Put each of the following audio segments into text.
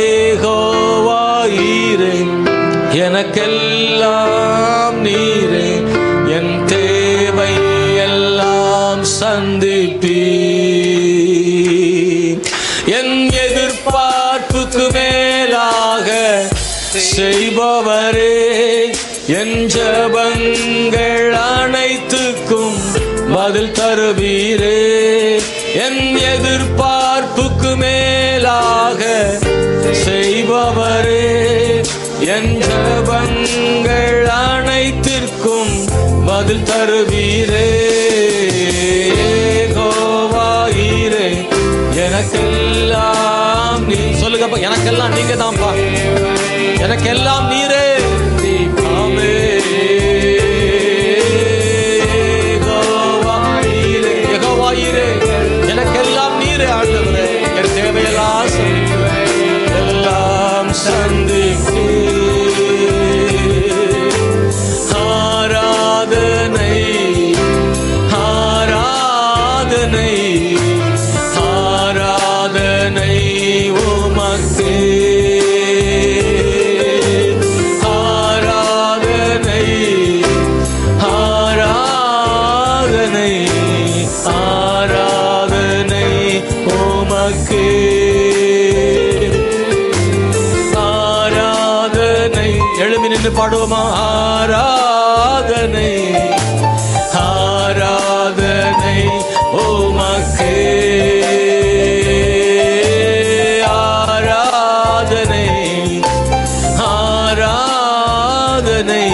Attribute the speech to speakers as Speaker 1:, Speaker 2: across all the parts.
Speaker 1: ஏகோவாயிரே, எனக்கெல்லாம் நீரே, என் தேவை எல்லாம் சந்திப்பீர். என் எதிர்பார்ப்புக்கு மேலாக செய்பவரே, என் ஜெபங்கள் அனைத்துக்கும் பதில் தருவீரே. என் எதிர்பார்ப்புக்கு மேலாக செய்பவரே, என் ஜெபங்கள் அனைத்திற்கும் பதில் தருவீரே. ஏகோவாயிரே, எனக்கெல்லாம் நீ சொல்லுங்கப்பா, எனக்கெல்லாம் நீங்க தான்ப்பா, எனக்கெல்லாம் நீரே. ஆமே. ஏகோவாயிரே, எனக்கெல்லாம் நீரே ஆண்டவரே, என் தேவையெல்லாம் எல்லாம் சந்திப்பே. ஆராதனை ஆராதனை ஆராதனை உமக்கே. ஆராதனை ஆராதனை ஆராதனை உமக்கே. ஆராதனை எழுமி நின்று பாடுவோமா? ஆராதனை ஆராதனை உமக்கே. ஆராதனை ஆராதனை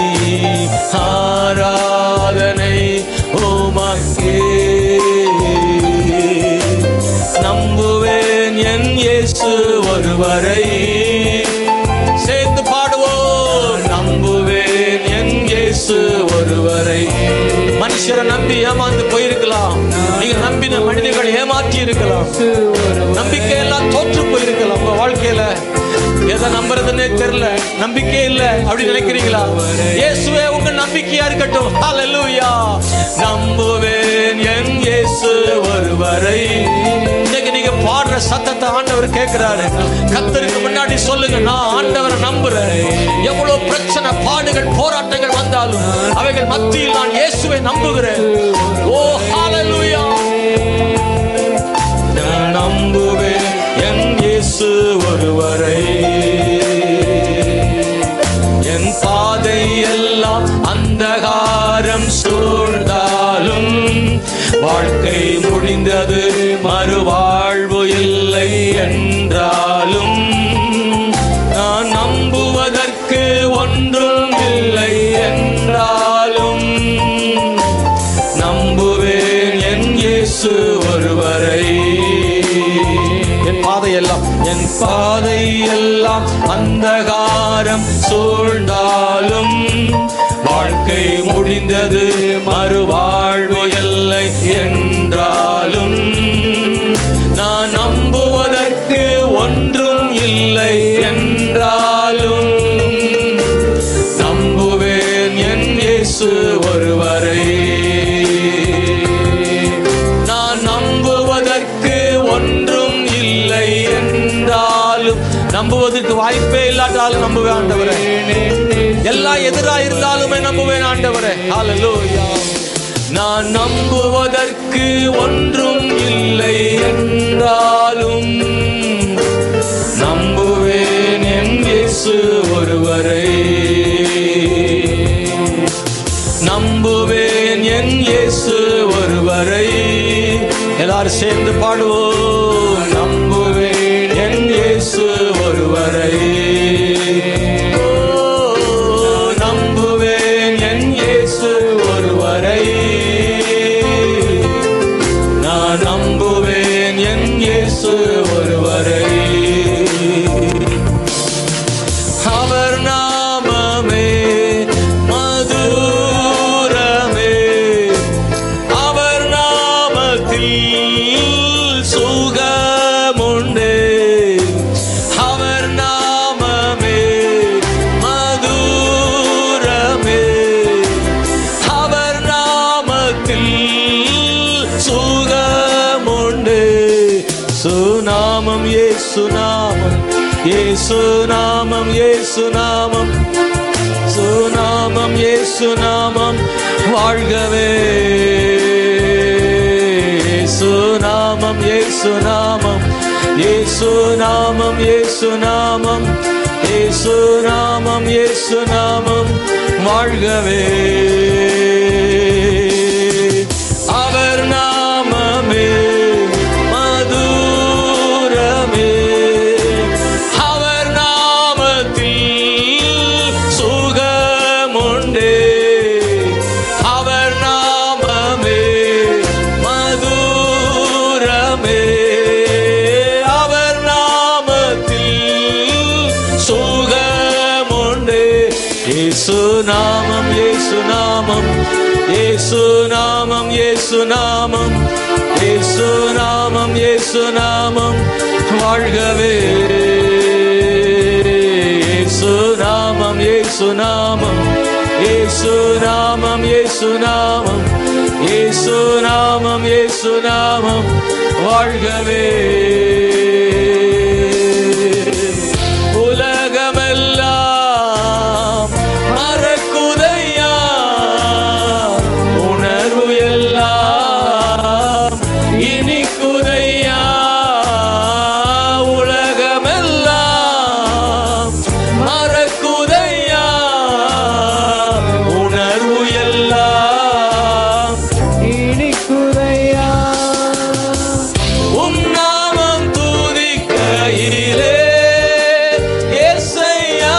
Speaker 1: ஆராதனை உமக்கே. நம்புவேன் என் இயேசு ஒருவரை. சேர்ந்து பாடுவோம். நம்புவேன் என் இயேசு ஒருவரை. மனுஷரை நம்பி ஏமாந்து போயிருக்கலாம், நீங்க நம்பின மனிதர்களை ஏமாற்றி இருக்கலாம், நம்பிக்கை எல்லாம் தோற்று போயிருக்கலாம். உங்க வாழ்க்கையில எதை நம்புறதுன்னே தெரியல, நம்பிக்கை இல்ல அப்படி நினைக்கிறீங்களா? இயேசுவே உங்க நம்பிக்கையா இருக்கட்டும். ஹல்லேலூயா. நம்புவேன் என் இயேசு ஒருவரை. இன்னைக்கு நீங்க பாடுற சத்தத்தை ஆண்டவர் கேட்கிறாரு. கர்த்தருக்கு முன்னாடி சொல்லுங்க, நான் ஆண்டவரை நம்புறேன். எவ்வளவு பிரச்சனை, பாடுகள், போராட்டங்கள் வந்தாலும் அவைகள் மத்தியில் நான் இயேசுவை நம்புகிறேன். ஓ ஹல்லேலூயா. நான் நம்புவேன் என் இயேசு ஒருவரை. என் பாதை எல்லாம் அந்தகாரம் சூழ்ந்தாலும், வாழ்க்கை முடிந்தது மறுவாழ்வு இல்லை என்றாலும், நான் நம்புவதற்கு ஒன்றும் இல்லை என்றாலும், நம்புவேன் என் இயேசு ஒருவரை. என் பாதை எல்லாம் அந்தகாரம் சூழ்ந்தாலும், வாழ்க்கை முடிந்தது மறுவாழ்வு இல்லை என்றாலும், நான் நம்புவதற்கு ஒன்றும் இல்லை என்றாலும், நம்புவேன் என் இயேசு ஒருவரை. நான் நம்புவதற்கு ஒன்றும் இல்லை என்றாலும், நம்புவதற்கு வாய்ப்பே இல்லாட்டாலும் நம்புவேன் ஆண்டவரே. எல்லாம் எதிராக இருந்தாலுமே நம்புவேன் ஆண்டவரே. ஹல்லேலூயா. நான் நம்புவதற்கு ஒன்றும் இல்லை என்றாலும், நம்புவேன் என் இயேசு ஒருவரை. நம்புவேன் என் இயேசு ஒருவரை. எல்லாரும் சேர்ந்து பாடுவோம். நம்புவேன் என் இயேசு ஒருவரை. நம்புவேன் என் இயேசு ஒருவரை. நான் நம்புவேன் என் இயேசு ஒருவரை. அவர் நாமமே மதுரமே, அவர் நாமத்தில் இயேசு நாமம், இயேசு நாமம், சுநாமம், இயேசு நாமம் வாழ்கவே. இயேசு நாமம், இயேசு நாமம், இயேசு நாமம், இயேசு நாமம், இயேசு நாமம், இயேசு நாமம் வாழ்கவே. அவர் நாமமே மதுரமே, அவர் நாமத்தில் சுகமுண்டே. அவர் நாமமே மதுரமே, அவர் நாமத்தில் சுகமுண்டே. இயேசு நாமம், இயேசு நாமம், இயேசு நாமம், இயேசு நாமம், இயேசு நாமம், இயேசு நாமம் வாழ்கவே. இயேசு நாமம், இயேசு நாமம், இயேசு நாமம், இயேசு நாமம், இயேசு நாமம், இயேசு நாமம் வாழ்கவே. உலகமெல்லாம் மறக்குதையா, உணர்வு எல்லாம் இனிக்குதையா. உலகமெல்லாம் மறக்குதையா, உணர்வு எல்லாம்
Speaker 2: இனிக்குதையா.
Speaker 1: உம் நாமம் துதிக்கையிலே இயேசையா,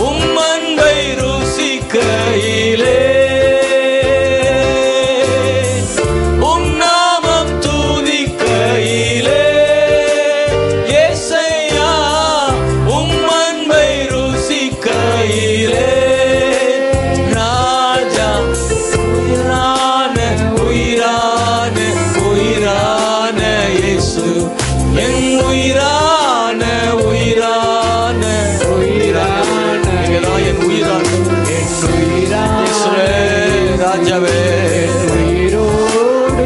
Speaker 1: உம் அன்பை ருசிக்கையிலே. உம் நாமம் துதிக்கையிலே இயேசையா, உம் அன்பை ருசிக்கையிலே. ராஜா உயிரான உயிரான உயிரான இயேசு, என் உயிரான உயிரான உயிரான, நீங்கதான் என் உயிரான,
Speaker 2: என் உயிரான
Speaker 1: இயேசுவே ராஜாவே.
Speaker 2: உயிரோடு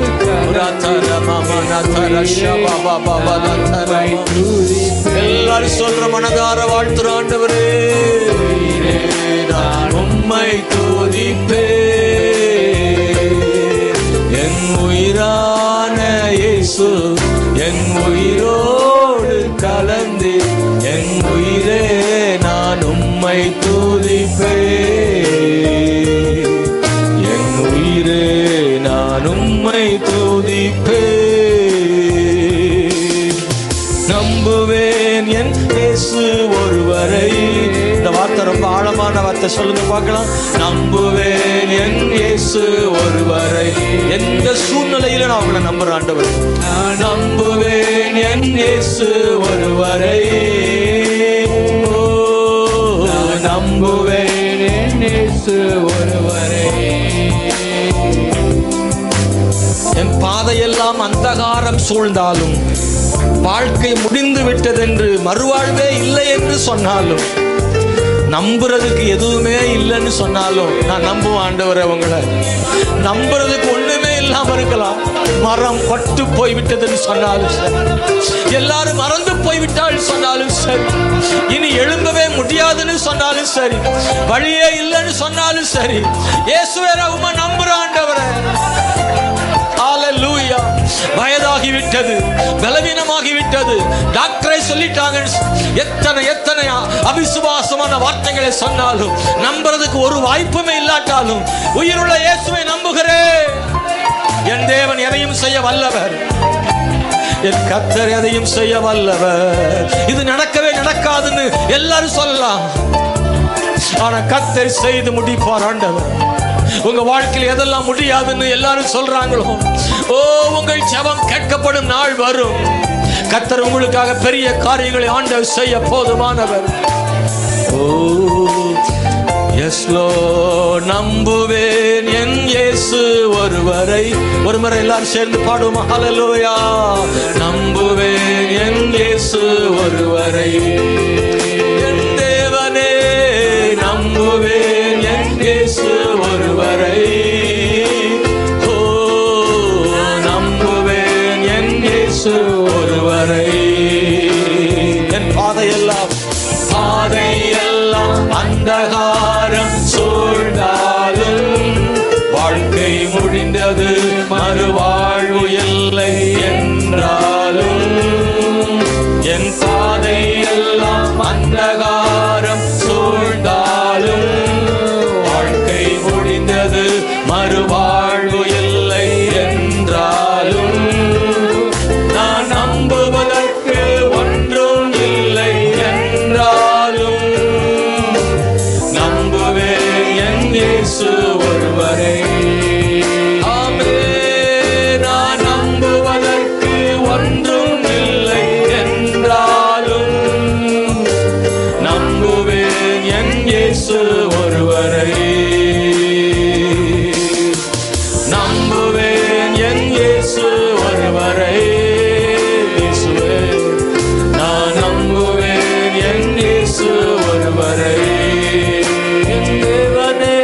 Speaker 1: ராதர மாமா நாதர ஷபா பாபா பாதர. எல்லாரும் சொல்ற மனதார வாழ்த்துற ஆண்டவரே. நான் உம்மை துதிப்பேன், என் உயிரான இயேசு, என் உயிரோடு கலந்து என் உயிரே நான் உம்மை துதிப்பேன், என் உயிரே நான் உம்மை துதிப்பேன். நம்புவேன் என் இயேசு ஒருவரை. இந்த வார்த்தை ரொம்ப ஆழமான வார்த்தை, சொல்லுங்க பார்க்கலாம். நம்புவேன் என் இயேசு ஒருவரை. எந்த சூழ்நிலையில நான் அவங்களை நம்புறேன் ஆண்டவர். நான் நம்புவேன் என் இயேசு ஒருவரை. ஓ, நம்புவேன் என் இயேசு ஒருவரை. என் பாதையெல்லாம் அந்தகாரம் சூழ்ந்தாலும், வாழ்க்கை முடிந்து விட்டதென்று, மறுவாழ்வே இல்லை என்று சொன்னாலும், நம்புறதுக்கு எதுவுமே இல்லைன்னு சொன்னாலும் நான் நம்புவேன் ஆண்டவரே. உங்களை நம்புறதுக்கு ஒண்ணுமே இல்லாம இருக்கலாம். மரம் பட்டு போய்விட்டதுன்னு சொன்னாலும் சரி, எல்லாரும் மறந்து போய்விட்டால் சொன்னாலும் சரி, இனி எழும்பவே முடியாதுன்னு சொன்னாலும் சரி, வழியே இல்லைன்னு சொன்னாலும் சரி, இயேசுவே உம்மை நம்புறேன் ஆண்டவரே. ஹல்லேலூயா. வயதாகிவிட்டது, பலவீனமாகிவிட்டது, டாக்டரை சொல்லிட்டாங்க, எத்தனை எத்தனை அவிசுவாசமான வார்த்தைகளை சொன்னாலும், நம்புறதுக்கு ஒரு வாய்ப்புமே இல்லாட்டாலும், உயிருள்ள இயேசுவை நம்புகிறேன். என் தேவன் எதையும் செய்ய வல்லவர், என் கர்த்தர் எதையும் செய்ய வல்லவர். இது நடக்கவே நடக்காதுன்னு எல்லாரும் சொல்லலாம், ஆனா கர்த்தர் செய்து முடிப்பார் ஆண்டவர். உங்க வாழ்க்கையில் எதெல்லாம் முடியாதுன்னு எல்லாரும் சொல்றாங்களோ, ஓ, உங்கள் ஜெபம் கேட்கப்படும் நாள் வரும். கர்த்தர் உங்களுக்காக பெரிய காரியங்களை ஆண்டவர் செய்ய போதுமானவர். ஓ எஸ் லோ, நம்புவேன் என் இயேசு ஒருவரை. ஒரு முறை எல்லாரும் சேர்ந்து பாடுவோம். ஹல்லேலூயா. நம்புவேன் என் இயேசு ஒருவரை. என் தேவனே, நம்புவேன் என் இயேசு ஒருவரை. ஓ, நம்புவேன் என் இயேசு ஒருவரை. என் பாதையெல்லாம் அந்தகாரம் சூழ்ந்தாலும் வாழ்க்கை முடிந்தது மறுவாழ்வு இல்லை என்றாலும் என் பாதையெல்லாம் அந்தகாரம் சூழ்ந்தாலும் வாழ்க்கை முடிந்தது மறுவாழ்வு இல்லை என்றாலும் நான் நம்புவதற்கு ஒன்றும் இல்லை என்றாலும் நம்புவேன் என் இயேசு ஒருவரை. ஆமென். நான் நம்புவதற்கு ஒன்றும் இல்லை என்றாலும் நம்புவேன் என் இயேசு ஒருவரை. நம்புவேன் என் இயேசு ஒருவரை. இயேசுவே நான் நம்புவேன் என் இயேசு ஒருவரை. என் தேவனே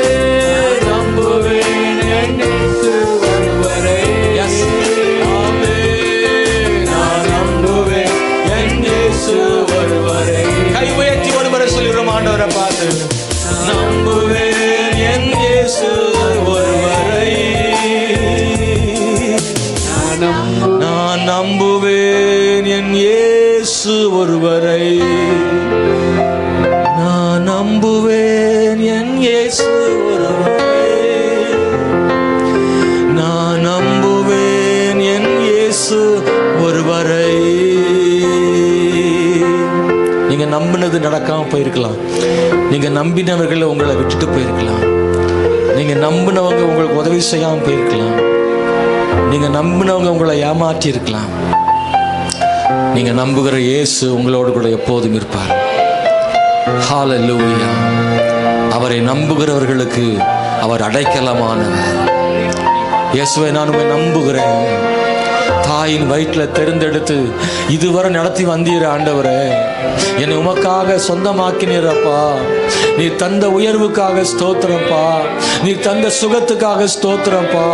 Speaker 1: நம்புவேன் என் இயேசு ஒருவரை. ஆமென். நான் நம்புவேன் என் இயேசு ஒருவரை. கை உயர்த்தி ஒருவரை சொல்லிடுறோம் ஆண்டவரை பார்த்து. நம்புவேன் என் இயேசு ஒருவரை. நான் நம்புவேன் என் இயேசு ஒருவரை. நான் நம்புவேன் என் இயேசு ஒருவரை. நான் நம்புவேன் என் இயேசு ஒருவரை. நீங்க நம்பினது நடக்காம போயிருக்கலாம். நீங்க நம்பினவர்கள் உங்களை விட்டுட்டு போயிருக்கலாம். நீங்க நம்பினவங்க உங்களுக்கு உதவி செய்யாம போயிருக்கலாம். நீங்க நம்பினவங்க உங்களை ஏமாற்றி இருக்கலாம். நீங்க நம்புகிற இயேசு உங்களோடு கூட எப்போதும் இருப்பார். ஹல்லேலூயா. அவரை நம்புகிறவர்களுக்கு அவர் அடைக்கலமானவர். இயேசுவை நான் உம்மை நம்புகிறேன். தாயின் வயிற்றில் தெரிந்தெடுத்து இதுவரை நடத்தி வந்தீர ஆண்டவரே, என்னை உமக்காக சொந்தமாக்கினீரப்பா. நீ தந்த உயர்வுக்காக ஸ்தோத்திரப்பா. நீ தந்த சுகத்துக்காக ஸ்தோத்திரப்பா.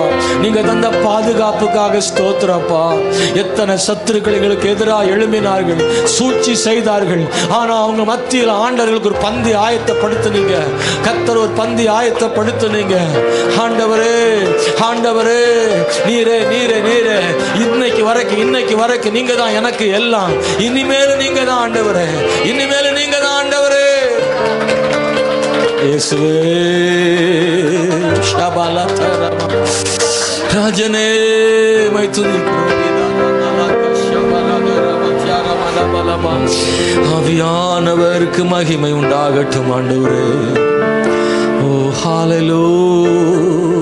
Speaker 1: நீங்க தந்த பாதுகாப்புக்காக ஸ்தோத்திரப்பா. எத்தனை சத்துருக்கள் எங்களுக்கு எதிராக எழும்பினார்கள், சூழ்ச்சி செய்தார்கள். ஆனா அவங்க மத்தியில் ஆண்டவர்களுக்கு ஒரு பந்தி ஆயத்தப்படுத்தினீங்க. கர்த்தர் ஒரு பந்தி ஆயத்தப்படுத்தினீங்க. ஆண்டவரே ஆண்டவரே, நீரே நீரே நீரே, இன்னைக்கு வரைக்கும் நீங்க தான் எனக்கு எல்லாம். இனிமேல் நீங்க தான் ஆண்டவரே. இனிமேல் நீங்க தான் ஆண்டவரே. இயேசுவே ஷபலதரம ராஜனே மை துதிக்கிறோம். ஆவியானவருக்கு மகிமை உண்டாகட்டும் ஆண்டவரே. ஓ ஹல்லேலூயா.